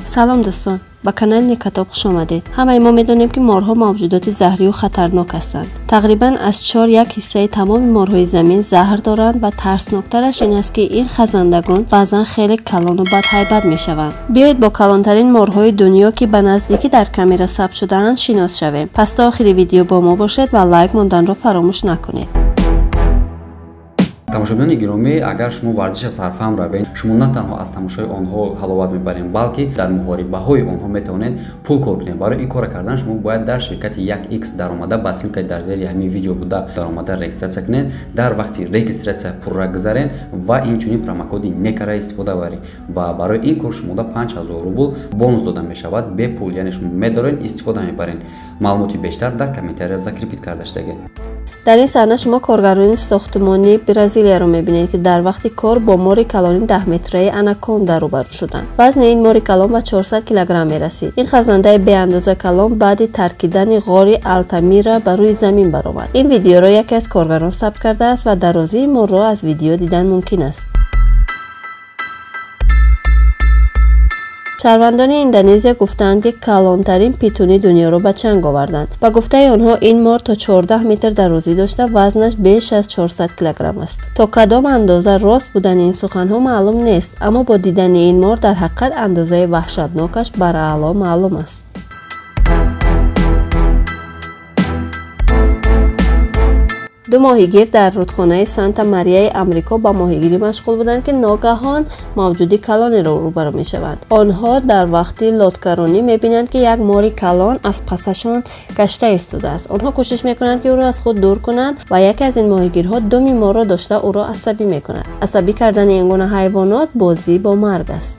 سلام دوستان، با کانال نیکاتاب خوش آمدید. همه ما میدونیم که مارها موجودات زهری و خطرناک هستند. تقریبا از 4 حصه تمام مارهای زمین زهر دارند و ترسناکترش این است که این خزندگان بعضا خیلی کلان و بدهیبت میشوند. بیایید با کلانترین مارهای دنیا که به نزدیکی در کامera ثبت شده‌اند شناس شویم. پس تا آخر ویدیو با ما باشید و لایک موندن را فراموش نکنید. тамошобиёни гиромӣ, агар шумо варзиши сарфаҳм равед, шумо на танҳо аз тамошои онҳо ҳаловат мебаред, балки дар муҳорибаҳои онҳо метавонед пул кор кунед. барои ин кора кардан шумо бояд дар ширкати 1x даромада ба ссилкаи дар зери ҳамин видео буда даромада регистратсия кунед. дар вақти регистратсия пурра гузаред ва инчунин промокоди некара истифода баред ва барои ин кор шумода 5000 рубл бонус дода мешавад бепул, яъне шумо медоред истифода мебаред. маълумоти бештар дар комментария закрепит карда шудагед. در این صحنه شما کارگران ساختمانی برزیلیا رو میبینید که در وقت کار با ماری کلانی 10 متره آناکوندا روبرو شدند. وزن این ماری کلان به 400 کیلوگرم میرسید. این خزنده به اندازه کلان بعد ترکیدن غار التامیرا بر روی زمین برآمد. این ویدیو را یکی از کارگران ثبت کرده است و درازی مار را از ویدیو دیدن ممکن است. شهروندان اندونزیا گفتند که کلانترین پیتونی دنیا را به چنگ آوردند. با گفته آنها این مار تا 14 متر درازی داشته و وزنش بیش از 400 کیلوگرم است. تا کدام اندازه راست بودن این سخنها معلوم نیست، اما با دیدن این مار در حقیقت اندازه وحشتناکش برای معلوم است. دو ماهیگیر در رودخانه سانتا ماریای آمریکا با ماهیگیری مشغول بودند که ناگهان موجودی کلانی را روبرو میشوند. آنها در وقتی لاتکارانی میبینند که یک ماری کلان از پسشان گشته ایستاده است. آنها کوشش میکنند که او را از خود دور کنند و یکی از این ماهیگیرها دم مار را داشته او را عصبی میکند. عصبی کردن این گونه حیوانات بازی با مرگ است.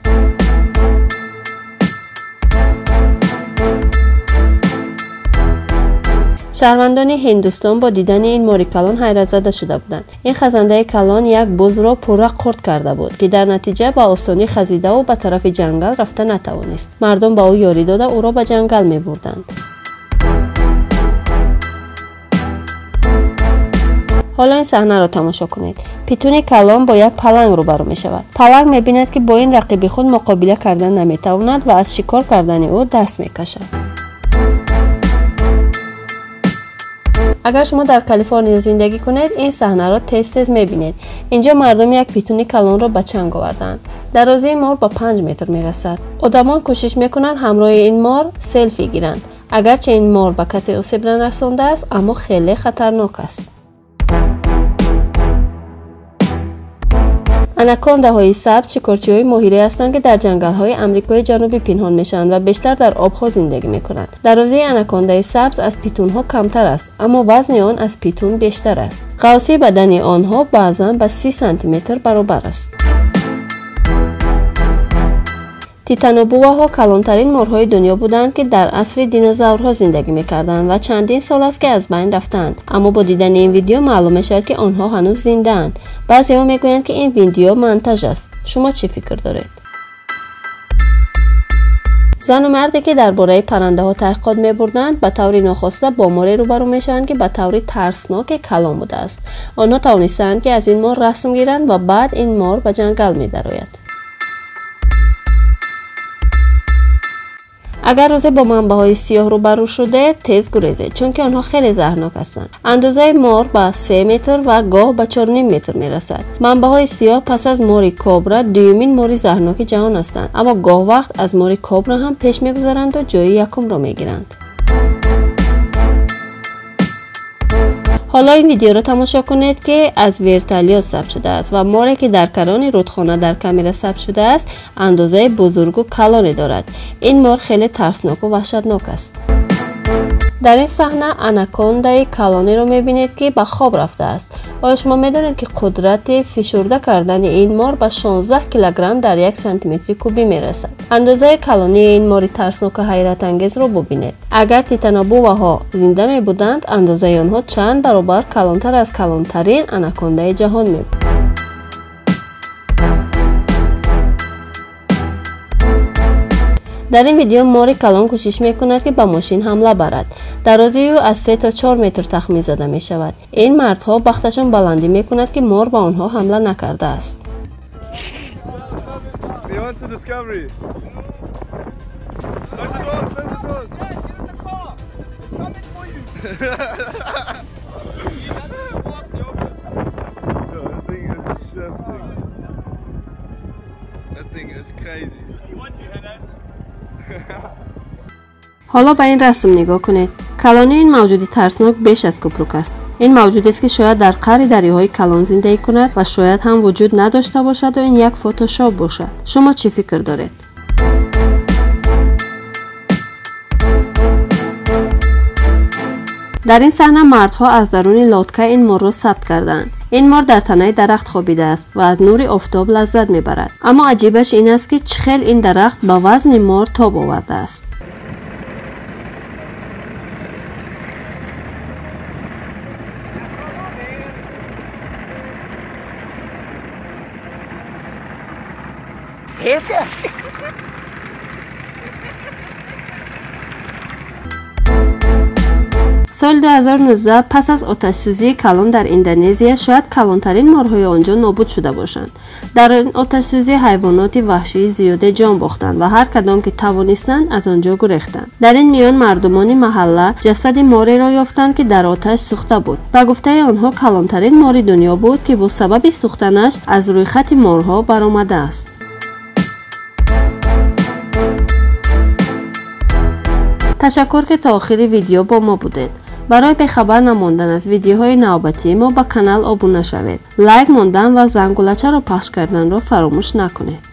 شهروندان هندوستان با دیدن این ماری کلان حیرت زده شده بودند. این خزنده کلان یک بز را پوره قورت کرده بود که در نتیجه به آسانی خزیده و به طرف جنگل رفته نتوانست. مردم با او یاری داده او را به جنگل می بردند. حالا این صحنه را تماشا کنید. پیتون کلان با یک پلنگ روبرو می شود. پلنگ می بیند که با این رقیب خود مقابله کردن نمی تواند و از شکار کردن او دست می کشد. اگر شما در کالیفرنیا زندگی کنید این صحنه را تیز میبینید. اینجا مردم یک پیتونی کلان را به چنگ آوردند. درازی مار با 5 متر میرسد. آدمان کوشش میکنند همراه این مار سلفی گیرند. اگرچه این مار به کسی آسیب نرسانده است اما خیلی خطرناک است. آناکوندا های سبز شکارچی های ماهیری هستند که در جنگل های آمریکای جنوبی پنهان میشن و بیشتر در آبها زندگی میکنند. درازی آناکوندای سبز از پیتون ها کمتر است اما وزن آن از پیتون بیشتر است. قوسی بدن آنها بعضا به 30 سانتی متر برابر است. تیتانوبوها کلانترین مارهای دنیا بودند که در عصر دینوزورها زندگی میکردند و چندین سال است که از بین رفتند. اما با دیدن این ویدیو معلوم میشد که آنها هنوز زنده اند. بعضی‌ها میگویند که این ویدیو مونتاژ است. شما چه فکر دارید؟ زن و مردی که درباره پرنده ها تحقیقات می‌بردند به طور ناخواسته با ماری روبرو میشوند که به طور ترسناک کلان بوده است. آنها توانستند که از این مار رسم گیرند و بعد این مار به جنگل می‌دراید. اگر روزی با منبع‌های سیاه روبرو شده تیز گریزید چون که آنها خیلی زهرناک هستند. اندازه مار به 3 متر و گاه به 4.5 متر میرسد. منبع‌های سیاه پس از ماری کبرا دومین ماری زهرناک جهان هستند، اما گاه وقت از ماری کبرا هم پیش میگذرند و جای یکم را میگیرند. حالا این ویدیو را تماشا کنید که از ورتالیات ثبت شده است و ماری که در کنار رودخانه در کامera ثبت شده است اندازه بزرگ و کلانی دارد. این مار خیلی ترسناک و وحشتناک است. در این صحنه آناکوندای کلانی رو میبینید که به خواب رفته است. آیا شما میدونید که قدرت فشرده کردن این مار به 16 کیلوگرم در 1 سانتی متر کوبی میرسد؟ اندازه کلانی این ماری ترسناک و حیرت انگیز رو ببینید. اگر تیتانوبوها زنده می بودند اندازه آنها چند برابر کلانتر از کلانترین آناکوندای جهان می بود. در این ویدیو ماری کلان کوشش میکند که به ماشین حمله برد. درازی او از 3 تا 4 متر تخمین زده می شود. این مردها بختشان بلندی میکند که مار به آنها حمله نکرده است. حالا به این رسم نگاه کنید. کلانی این موجودی ترسناک بیش از کپروک است. این موجودی است که شاید در قعر دریاهای کلان زندگی کند و شاید هم وجود نداشته باشد و این یک فتوشاپ باشد. شما چی فکر دارید؟ در این صحنه مردها از درون لاتکه این مار را ثبت کردند. این مار در تنه درخت خوابیده است و از نور آفتاب لذت میبرد. اما عجیبش این است که چخیل این درخت با وزن مار تاب آورده است. سال 2019 پس از آتش‌سوزی کلان در اندونزیا شاید کلانترین مارهای آنجا نابود شده باشند. در این آتش‌سوزی حیوانات وحشی زیاده جان باختند و هر کدام که توانستند از آنجا گریختند. در این میان مردمان محله جسد ماری را یافتند که در آتش سوخته بود. به گفته آنها کلانترین مار دنیا بود که با سبب سوختنش از روی خط مارها برآمده است. تشکر که تا آخر ویدیو با ما بودید. برای به خبر نماندن از ویدیوهای نوبتی ما به کانال ابونه شوید. لایک ماندن و زنگولچه را پخش کردن را فراموش نکنید.